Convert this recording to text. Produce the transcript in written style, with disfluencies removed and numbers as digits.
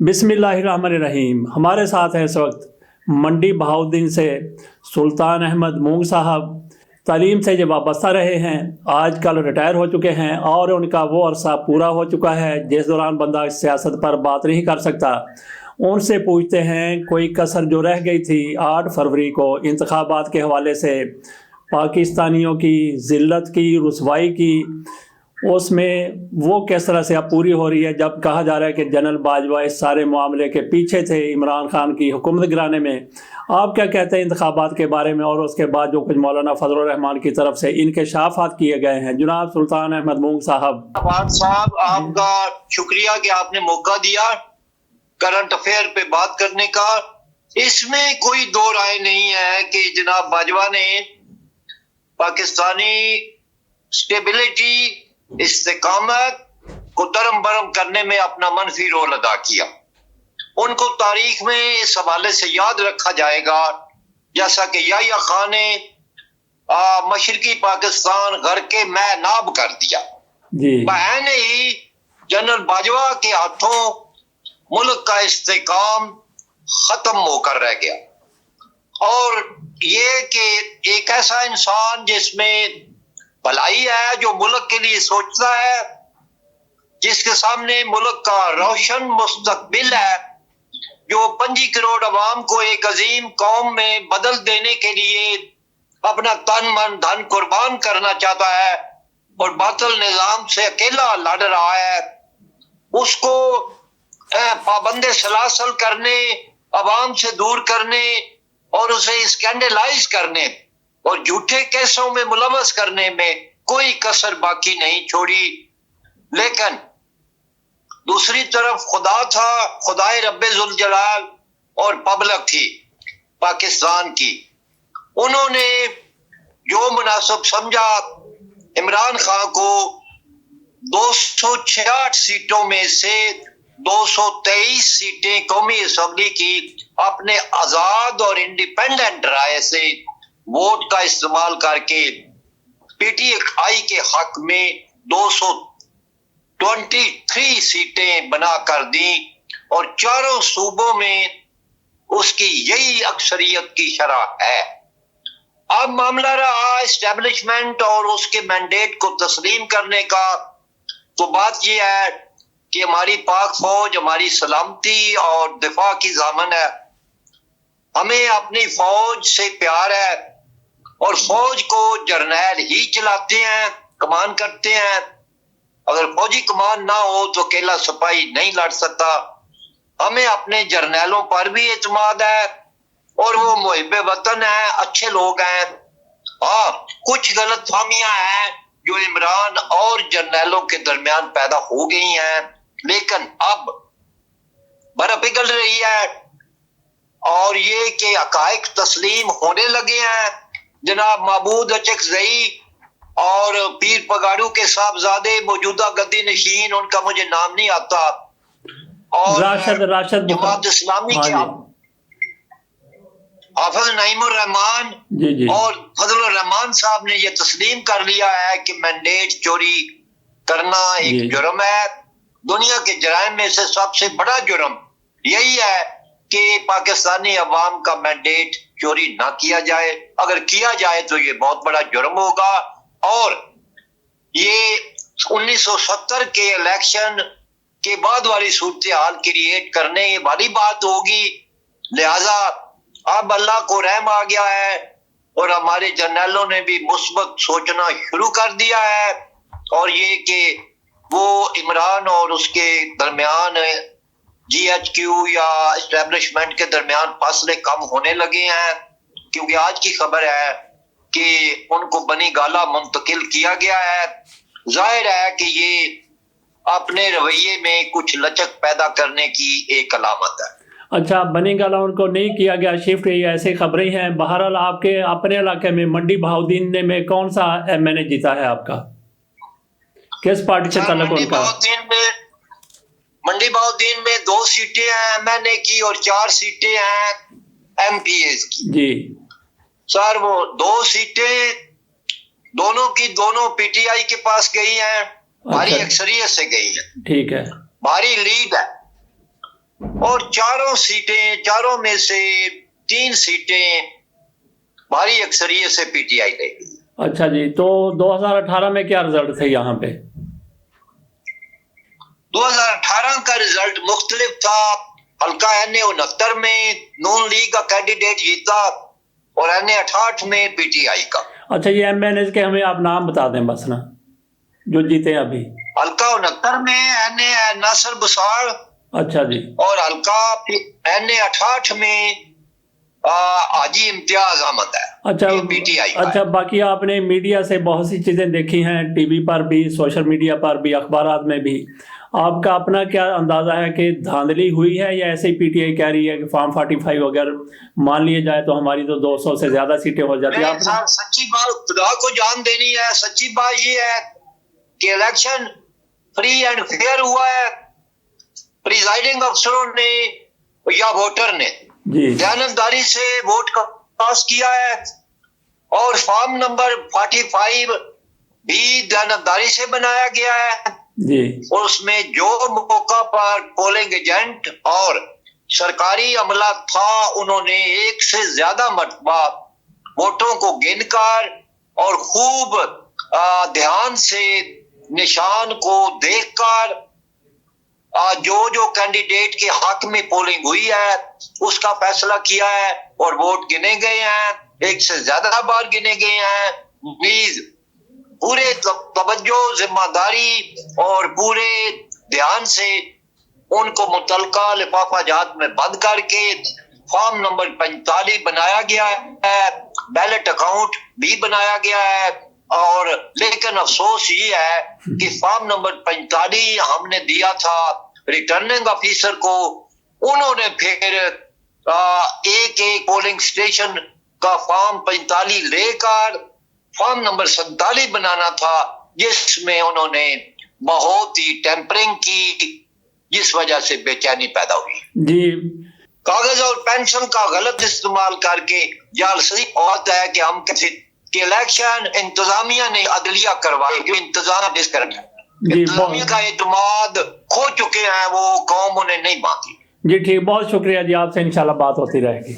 बिस्मिल्लाहिर्रहमानिर्रहीम। हमारे साथ है इस वक्त मंडी बहाउद्दीन से सुल्तान अहमद मूंग साहब। तालीम से जब वाबस्ता रहे हैं, आजकल रिटायर हो चुके हैं और उनका वो अरसा पूरा हो चुका है जिस दौरान बंदा सियासत पर बात नहीं कर सकता। उनसे पूछते हैं कोई कसर जो रह गई थी 8 फरवरी को इंतखाबात के हवाले से, पाकिस्तानियों की ज़िल्लत की, रुसवाई की, उसमें वो किस तरह से अब पूरी हो रही है, जब कहा जा रहा है कि जनरल बाजवा इस सारे मामले के पीछे थे इमरान खान की हुकूमत गिराने में। आप क्या कहते हैं इंतखाबात के बारे में और उसके बाद जो कुछ मौलाना फजलुर रहमान की तरफ से इंकशाफात किए गए हैं? जनाब सुल्तान अहमद मूंग साहब। आपका शुक्रिया कि आपने मौका दिया करंट अफेयर पे बात करने का। इसमें कोई दो राय नहीं है कि जनाब बाजवा ने पाकिस्तानी स्टेबिलिटी, इस्तेकामत को दरम बरम करने में अपना मनफी रोल अदा किया। उनको तारीख में इस हवाले से याद रखा जाएगा जैसा कि याह्या खान ने मशरकी पाकिस्तान घर के मैं नाब कर दिया। बहन ही जनरल बाजवा के हाथों मुल्क का इस्तेकाम खत्म होकर रह गया। और ये कि एक ऐसा इंसान जिसमें भलाई है, जो मुल्क के लिए सोचता है, जिसके सामने मुल्क का रोशन मुस्तकबिल है, जो 25 करोड़ अवाम को एक अजीम कौम में बदल देने के लिए अपना तन मन धन कुर्बान करना चाहता है और बातिल निजाम से अकेला लड़ रहा है, उसको पाबंदे सलासल करने, अवाम से दूर करने और उसे स्कैंडलाइज करने और झूठे केसों में मुलवस करने में कोई कसर बाकी नहीं छोड़ी। लेकिन दूसरी तरफ खुदा था, खुदाए रब्बे जुल जलाल, और पब्लिक थी पाकिस्तान की। उन्होंने जो मुनासिब समझा इमरान खान को 266 सीटों में से 223 सीटें कौमी असम्बली की अपने आजाद और इंडिपेंडेंट राय से वोट का इस्तेमाल करके पीटीआई के हक में 223 सीटें बना कर दी और चारों सूबों में उसकी यही अक्सरियत की शरह है। अब मामला रहा एस्टेब्लिशमेंट और उसके मैंडेट को तस्लीम करने का। तो बात यह है कि हमारी पाक फौज हमारी सलामती और दिफा की ज़ामन है। हमें अपनी फौज से प्यार है और फौज को जर्नैल ही चलाते हैं, कमान करते हैं। अगर फौजी कमान ना हो तो अकेला सिपाही नहीं लड़ सकता। हमें अपने जर्नैलों पर भी एतमाद है और वो मुहिब्बे वतन है, अच्छे लोग हैं। हाँ, कुछ गलत फहमियां हैं जो इमरान और जर्नैलों के दरमियान पैदा हो गई हैं, लेकिन अब बर्फ पिघल रही है और ये कि हकायक तस्लीम होने लगे हैं। जनाब महमूद अचकज़ई और पीर पगाड़ू के साहबजादे मौजूदा गद्दी नशीन, उनका मुझे नाम नहीं आता, और राशिद जमात इस्लामी के हाफिज नईमुर रहमान और फजलुर रहमान साहब ने यह तस्लीम कर लिया है कि मैंडेट चोरी करना एक जुर्म है। दुनिया के जराइम में से सबसे बड़ा जुर्म यही है कि पाकिस्तानी अवाम का मैंडेट चोरी ना किया जाए। अगर किया जाए तो ये बहुत बड़ा जुर्म होगा और ये 1970 के इलेक्शन के बाद वाली सूरत हाल क्रिएट करने वाली बात होगी। लिहाजा अब अल्लाह को रहम आ गया है और हमारे जर्नैलों ने भी मुस्बत सोचना शुरू कर दिया है, और ये कि वो इमरान और उसके दरमियान GHQ या एस्टेब्लिशमेंट के दरमियान फासले कम होने लगे हैं, क्योंकि आज की खबर है कि उनको बनी गाला मुंतकिल किया गया है। जाहिर है कि ये अपने रवैये में कुछ लचक पैदा करने की एक अलामत है। अच्छा, बनी गाला उनको नहीं किया गया, शिफ्ट, ये ऐसी खबरें हैं। बहरहाल आपके अपने इलाके में मंडी बहाउद्दीन में कौन सा MNA जीता है आपका? किस पार्टी से ताल्लुक उनका? मंडी बहाउद्दीन में 2 सीटें हैं MNA की और 4 सीटें हैं MPAs की। जी सर, वो 2 सीटें दोनों की दोनों PTI के पास गई हैं। भारी अक्सरियत से गई है। ठीक है, भारी लीड है اور چاروں میں سے 3 سیٹیں بھاری اکثریت سے پی ٹی آئی لے گئی۔ اچھا جی، تو 2018 میں کیا رزلٹ تھے یہاں پہ؟ 2018 کا رزلٹ مختلف تھا۔ حلقہ N69 میں نون لیگ کا کینڈیڈیٹ جیتا اور N68 میں پی ٹی آئی کا۔ اچھا، یہ ایم این ایز کے ہمیں آپ نام بتا دیں بس نا، جو جیتے ہیں ابھی۔ حلقہ 69 میں ناصر بسار، اچھا جی، اور حلقہ N68 میں حاجی امتیاز احمد ہے، اچھا پی ٹی آئی کا ہے۔ اچھا، باقی آپ نے میڈیا سے بہت سی چیزیں دیکھی ہیں، ٹی وی پر بھی، سوشل میڈیا پر بھی، اخبارات میں بھی، آپ کا اپنا کیا اندازہ ہے کہ دھاندلی ہوئی ہے یا ایسے ہی پی ٹی آئی کہہ رہی ہے کہ فارم 45 اگر مان لیے جائے تو ہماری تو 200 سے زیادہ سیٹیں ہو جاتی ہیں؟ سچی بات خدا کو جان دینی ہے، سچی بات یہ ہے کہ الیکشن فری اینڈ فیئر ہوا ہے۔ پریزائڈنگ افسروں نے یا ووٹر نے جی دیانتداری سے ووٹ کاسٹ کیا ہے، اور فارم نمبر 45 بھی دیانتداری سے بنایا گیا ہے، جی، اور اس میں جو موقع پر پولنگ ایجنٹ اور سرکاری عملہ تھا انہوں نے 1 سے زیادہ مرتبہ ووٹوں کو گن کر اور خوب دھیان سے نشان کو دیکھ کر جو کینڈیڈیٹ کے حق میں پولنگ ہوئی ہے اس کا فیصلہ کیا ہے، اور ووٹ گنے گئے ہیں، 1 سے زیادہ بار گنے گئے ہیں۔ پلیز پورے توجہ، ذمہ داری اور پورے دھیان سے ان کو متعلقہ لفافہ جات میں بند کر کے فارم نمبر 45 بنایا گیا ہے، بیلٹ اکاؤنٹ بھی بنایا گیا ہے، اور لیکن افسوس یہ ہے کہ فارم نمبر 45 ہم نے دیا تھا ریٹرننگ آفیسر کو، انہوں نے پھر ایک پولنگ سٹیشن کا فارم 45 لے کر فارم نمبر 47 بنانا تھا، جس میں انہوں نے بہت ہی ٹیمپرنگ کی، جس وجہ سے بے چینی پیدا ہوئی۔ جی، کاغذ اور پینسل کا غلط استعمال کر کے جعلسازی ہوتا ہے کہ ہم کسی کہ الیکشن انتظامیہ نے عدلیہ کروائی، جو انتظام انتظامیہ کا اعتماد کھو چکے ہیں، وہ قوم انہیں نہیں مانتی۔ جی ٹھیک، بہت شکریہ جی، آپ سے انشاءاللہ بات ہوتی رہے گی۔